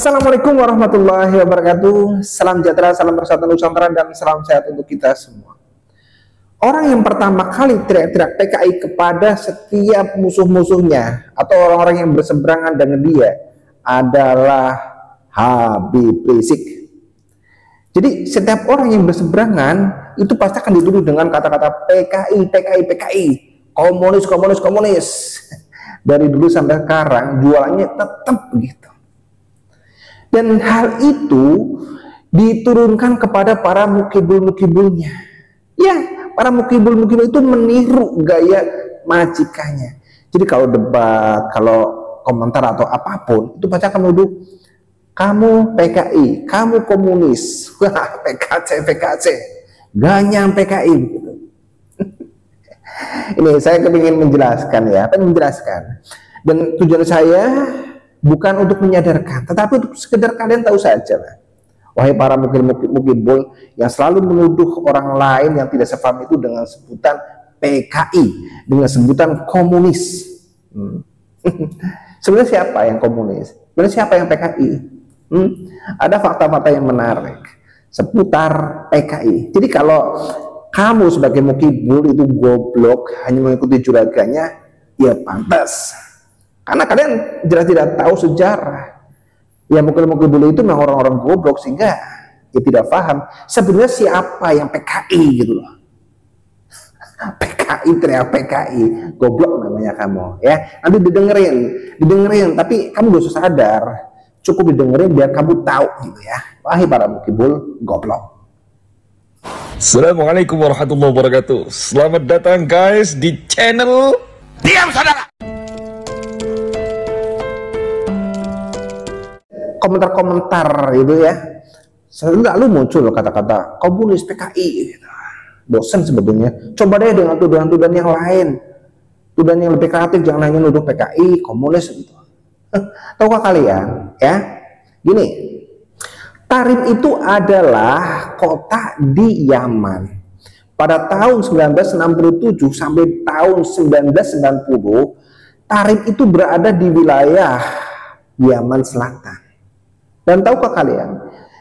Assalamualaikum warahmatullahi wabarakatuh. Salam sejahtera, salam persatuan Nusantara, dan salam sehat untuk kita semua. Orang yang pertama kali teriak-teriak PKI kepada setiap musuh-musuhnya atau orang-orang yang berseberangan dengan dia adalah Habib Rizik. Jadi setiap orang yang berseberangan itu pasti akan dituduh dengan kata-kata PKI, PKI, PKI, komunis, komunis, komunis. Dari dulu sampai sekarang jualannya tetap begitu. Dan hal itu diturunkan kepada para mukibul-mukibulnya. Ya, para mukibul-mukibul itu meniru gaya majikannya. Jadi kalau debat, kalau komentar atau apapun, itu pasti akan menuduh kamu PKI, kamu komunis, wah PKC, PKC, ganyang PKI. Gitu. Ini saya kepingin menjelaskan ya, pengen menjelaskan. Dan tujuan saya bukan untuk menyadarkan, tetapi untuk sekedar kalian tahu saja lah. Wahai para mukibul yang selalu menuduh orang lain yang tidak sepaham itu dengan sebutan PKI, dengan sebutan komunis. Sebenarnya siapa yang komunis? Sebenarnya siapa yang PKI? Ada fakta-fakta yang menarik seputar PKI. Jadi kalau kamu sebagai mukibul itu goblok hanya mengikuti juraganya, ya pantas. Karena kalian jelas tidak tahu sejarah. Ya mukibul itu memang orang-orang goblok sehingga ya tidak paham sebenarnya siapa yang PKI gitu loh. PKI, teriak PKI, goblok namanya kamu ya. Nanti didengerin, tapi kamu gak usah sadar. Cukup didengerin biar kamu tahu gitu ya. Wahai para mukibul goblok. Assalamualaikum warahmatullahi wabarakatuh. Selamat datang guys di channel Diam Saudara. Komentar-komentar itu ya selalu muncul kata-kata komunis PKI gitu. Bosan sebetulnya. Coba deh dengan tuduhan-tuduhan yang lain, tuduhan yang lebih kreatif, jangan hanya nuduh PKI komunis gitu. Tahukah kalian ya gini, Tarim itu adalah kota di Yaman pada tahun 1967 sampai tahun 1990. Tarim itu berada di wilayah Yaman Selatan. Dan tahukah kalian,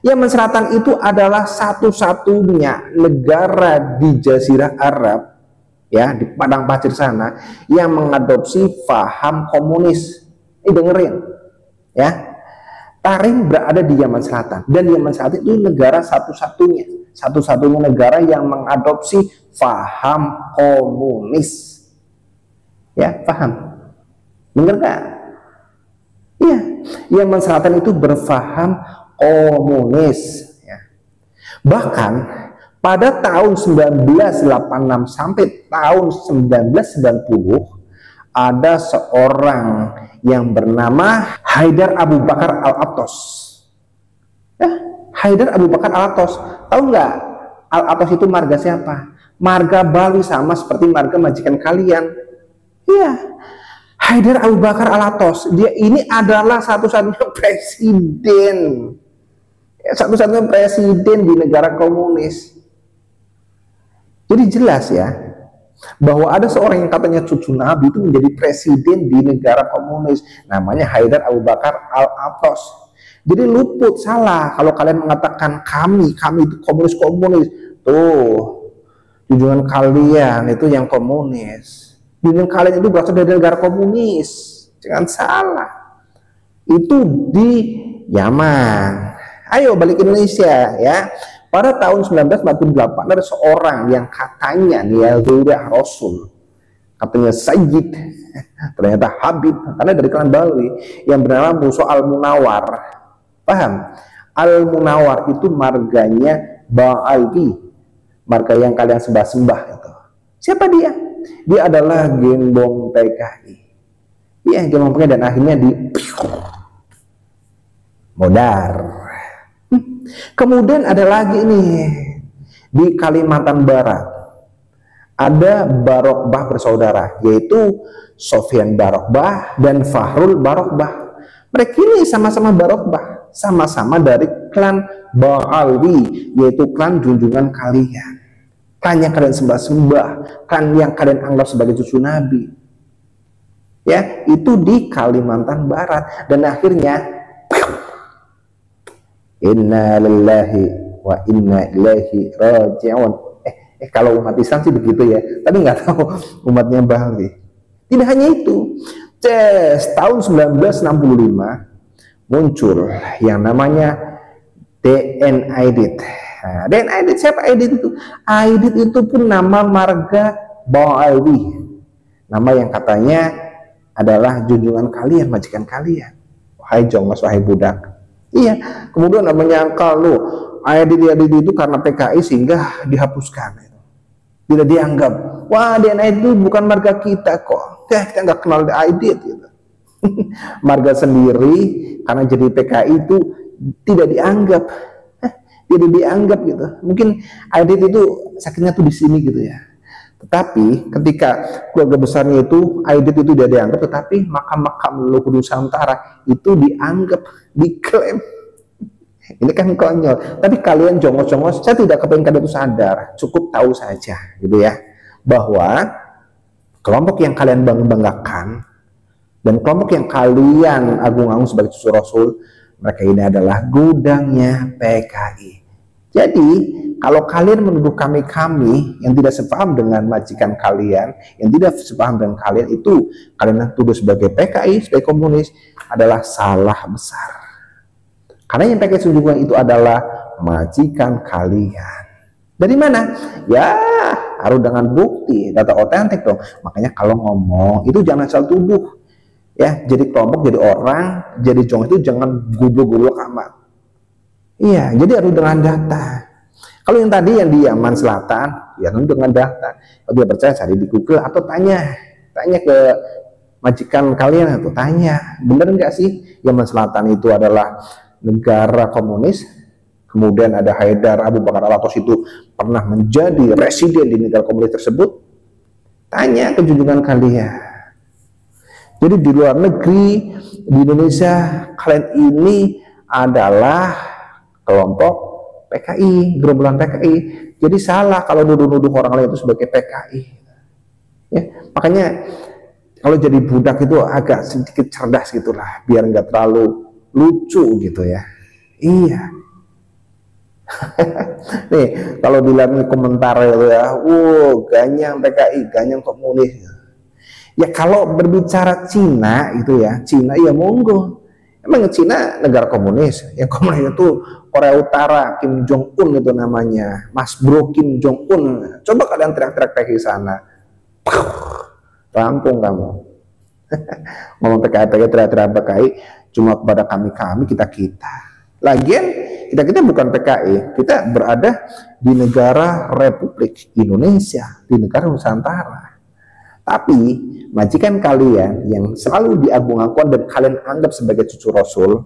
Yaman Selatan itu adalah satu-satunya negara di Jazirah Arab, ya di padang pasir sana, yang mengadopsi paham komunis. Dengerin, ya. Tarim berada di Yaman Selatan, dan Yaman Selatan itu negara satu-satunya negara yang mengadopsi paham komunis. Ya, paham? Dengar nggak? Iya, Yaman Selatan itu berfaham komunis ya. Bahkan pada tahun 1986 sampai tahun 1990 ada seorang yang bernama Haidar Abu Bakar Al-Attas. Ya, Haidar Abu Bakar Al-Attas. Tahu nggak? Al-Attas itu marga siapa? Marga Bali, sama seperti marga majikan kalian. Iya. Haidar Abu Bakar Al-Attas, dia ini adalah satu-satunya presiden, satu-satunya presiden di negara komunis. Jadi jelas ya, bahwa ada seorang yang katanya cucu Nabi itu menjadi presiden di negara komunis, namanya Haidar Abu Bakar Al-Attas. Jadi luput salah kalau kalian mengatakan kami itu komunis. Tuh, junjungan kalian itu yang komunis. Junjungan kalian itu berasal dari negara komunis, jangan salah. Itu di Yaman. Ayo balik ke Indonesia ya. Pada tahun 1948 ada seorang yang katanya ya Zuriah Rasul, katanya Sayyid, ternyata Habib, karena dari klan Bali, yang bernama Musa Al-Munawar. Paham? Al-Munawar itu marganya Ba'alwi, marga yang kalian sembah-sembah itu. Siapa dia? Dia adalah gembong PKI. Iya, gembong PKI, dan akhirnya di modar. Kemudian ada lagi nih di Kalimantan Barat. Ada Barokbah bersaudara, yaitu Sofyan Barokbah dan Fahrul Barokbah. Mereka ini sama-sama Barokbah, sama-sama dari klan Ba'alwi, yaitu klan junjungan kalian. Klan yang kalian sembah-sembah, klan yang kalian anggap sebagai cucu Nabi. Ya, itu di Kalimantan Barat. Dan akhirnya Inna lillahi wa inna ilaihi raji'un. Kalau umat Islam sih begitu ya, tapi nggak tahu umatnya Bali. Tidak hanya itu, tahun 1965 muncul yang namanya DN Aidit. Nah, DN Aidit siapa Aidit itu? Aidit itu pun nama marga Ba'alwi, nama yang katanya adalah junjungan kalian, majikan kalian. Wahai jongos, wahai budak. Iya, kemudian namanya kalau Aidit itu karena PKI sehingga dihapuskan. Tidak dianggap, wah DNA itu bukan marga kita kok, kita nggak kenal Aidit gitu. Marga sendiri karena jadi PKI itu tidak dianggap, tidak dianggap gitu. Mungkin Aidit itu sakitnya tuh di sini gitu ya. Tetapi ketika keluarga besarnya itu Aidit itu tidak dianggap, tetapi makam-makam Leluhur Nusantara itu dianggap, diklaim. Ini kan konyol. Tapi kalian jongos-jongos, saya tidak kepengen kalian itu sadar, cukup tahu saja gitu ya, bahwa kelompok yang kalian banggakan dan kelompok yang kalian agung-agung sebagai cucu Rasul, mereka ini adalah gudangnya PKI. Jadi kalau kalian menuduh kami yang tidak sepaham dengan majikan kalian, yang tidak sepaham dengan kalian, itu kalian tuduh sebagai PKI, sebagai komunis, adalah salah besar. Karena yang pakai junjungan itu adalah majikan kalian. Dari mana? Ya harus dengan bukti, data otentik dong. Makanya kalau ngomong itu jangan asal tuduh. Ya, jadi kelompok, jadi orang, jadi jong itu jangan goblok-goblok amat. Iya, jadi harus dengan data. Kalau yang tadi yang di Yaman Selatan, ya tentu dengan data. Kalau dia percaya, cari di Google atau tanya ke majikan kalian atau tanya, bener nggak sih Yaman Selatan itu adalah negara komunis? Kemudian ada Haidar Abu Bakar Al-Atos itu pernah menjadi residen di negara komunis tersebut. Tanya ke junjungan kalian. Jadi di luar negeri, di Indonesia, kalian ini adalah kelompok PKI, gerombolan PKI. Jadi salah kalau nuduh-nuduh orang lain itu sebagai PKI. Ya, makanya kalau jadi budak itu agak sedikit cerdas gitulah, biar nggak terlalu lucu gitu ya. Iya. Nih kalau dilihat nih komentar itu ya, ganyang PKI, ganyang komunis. Ya kalau berbicara Cina itu ya, Cina ya monggo. Emang Cina negara komunis, yang komunis itu Korea Utara, Kim Jong Un itu namanya, Mas Bro Kim Jong Un. Coba kalian teriak-teriak PKI sana, rampung kamu. Ngomong PKI, teriak-teriak PKI cuma kepada kami kita. Lagian kita bukan PKI, kita berada di negara Republik Indonesia, di negara Nusantara. Tapi majikan kalian yang selalu diagung-agungkan dan kalian anggap sebagai cucu Rasul,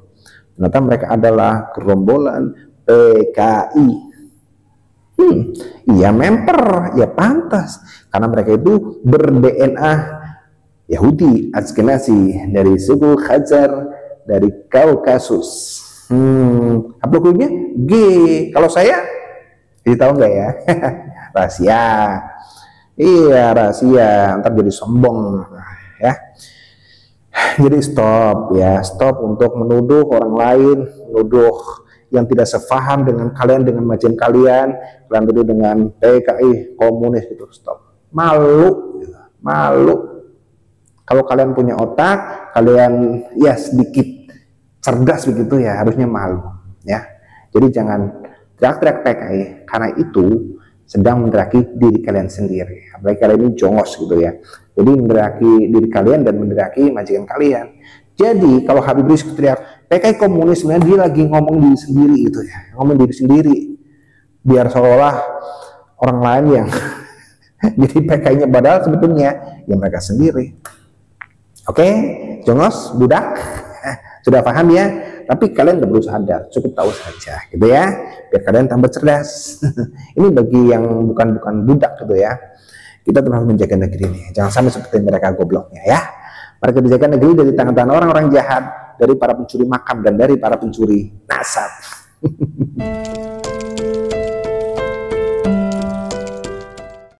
ternyata mereka adalah gerombolan PKI. Iya memper, ya pantas, karena mereka itu ber-DNA Yahudi Askenazi dari suku Khazar, dari Kaukasus. Haplogramnya G. Kalau saya, jadi tahu nggak ya? Rahasia. Iya rahasia. Ntar jadi sombong ya. Jadi stop ya, stop untuk menuduh orang lain, menuduh yang tidak sepaham dengan kalian, dengan majikan kalian tuduh dengan PKI komunis itu. Stop. Malu, malu. Kalau kalian punya otak, kalian ya sedikit cerdas begitu ya, harusnya malu ya. Jadi jangan teriak-teriak PKI, karena itu sedang menderaki diri kalian sendiri. Apalagi kalian ini jongos gitu ya. Jadi menderaki diri kalian dan menderaki majikan kalian. Jadi kalau Habib Rizik teriak PKI komunis, sebenarnya dia lagi ngomong diri sendiri gitu ya, ngomong diri sendiri, biar seolah orang lain yang jadi PKI-nya, padahal sebetulnya ya mereka sendiri. Oke, jongos, budak, sudah paham ya? Tapi kalian nggak perlu sadar, cukup tahu saja, gitu ya, biar kalian tambah cerdas. Ini bagi yang bukan budak gitu ya. Kita harus menjaga negeri ini, jangan sampai seperti mereka gobloknya ya. Mereka menjaga negeri dari tangan-tangan orang-orang jahat, dari para pencuri makam dan dari para pencuri nasab.